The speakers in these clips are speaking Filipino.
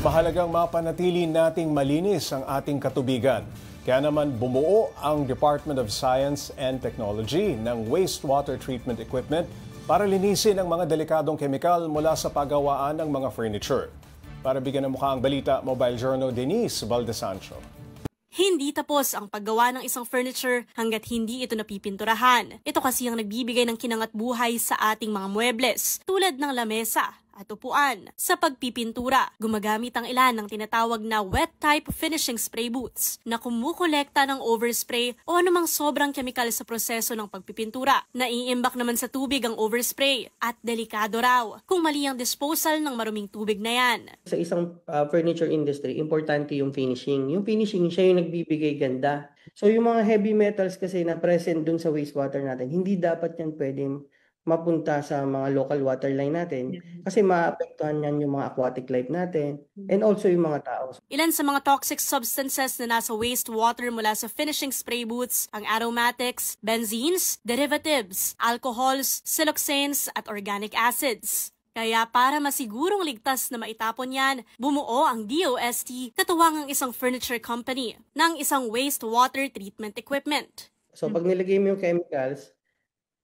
Mahalagang mapanatili nating malinis ang ating katubigan. Kaya naman bumuo ang Department of Science and Technology ng wastewater treatment equipment para linisin ang mga delikadong kemikal mula sa paggawaan ng mga furniture. Para bigyan ng mukha ang balita, Mobile Journal Denise Valdesancho. Hindi tapos ang paggawa ng isang furniture hanggat hindi ito napipinturahan. Ito kasi ang nagbibigay ng kinangat buhay sa ating mga muebles, tulad ng lamesa at upuan. Sa pagpipintura, gumagamit ang ilan ng tinatawag na wet type finishing spray booths na kumukolekta ng overspray o anumang sobrang kemikal sa proseso ng pagpipintura. Naiimbak naman sa tubig ang overspray at delikado raw kung mali ang disposal ng maruming tubig na yan. Sa isang furniture industry, importante yung finishing. Yung finishing, siya yung nagbibigay ganda. So yung mga heavy metals kasi na present dun sa wastewater natin, hindi dapat yan pwedeng mapunta sa mga local water line natin kasi maapektuhan yan yung mga aquatic life natin and also yung mga tao. Ilan sa mga toxic substances na nasa wastewater mula sa finishing spray booths ang aromatics, benzenes, derivatives, alcohols, siloxanes at organic acids. Kaya para masigurong ligtas na maitapon yan, bumuo ang DOST katuwang ang isang furniture company ng isang wastewater treatment equipment. So pag nilagay mo yung chemicals,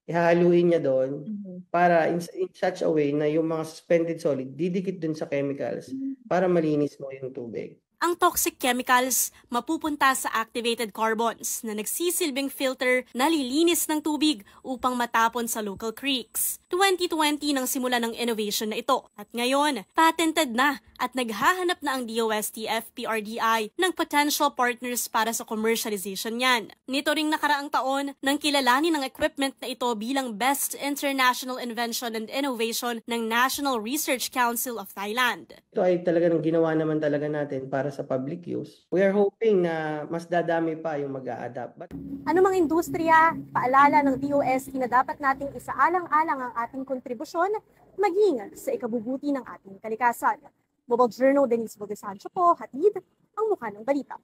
ihahaluin niya doon para in such a way na yung mga suspended solid didikit dun sa chemicals para malinis mo yung tubig. Ang toxic chemicals mapupunta sa activated carbons na nagsisilbing filter na lilinis ng tubig upang matapon sa local creeks. 2020 nang simula ng innovation na ito at ngayon patented na at naghahanap na ang DOST FPRDI ng potential partners para sa commercialization niyan. Nito ring nakaraang taon nang kilalanin ng equipment na ito bilang Best International Invention and Innovation ng National Research Council of Thailand. Ito ay talaga ng ginawa naman talaga natin para sa public use. We are hoping na mas dadami pa yung mag-a-adapt. Ano mang industriya, paalala ng DOST na dapat nating isaalang-alang ang ating kontribusyon maging sa ikabubuti ng ating kalikasan. Mobile Journal Denise Valdesancho po, hatid ang mukha ng balita.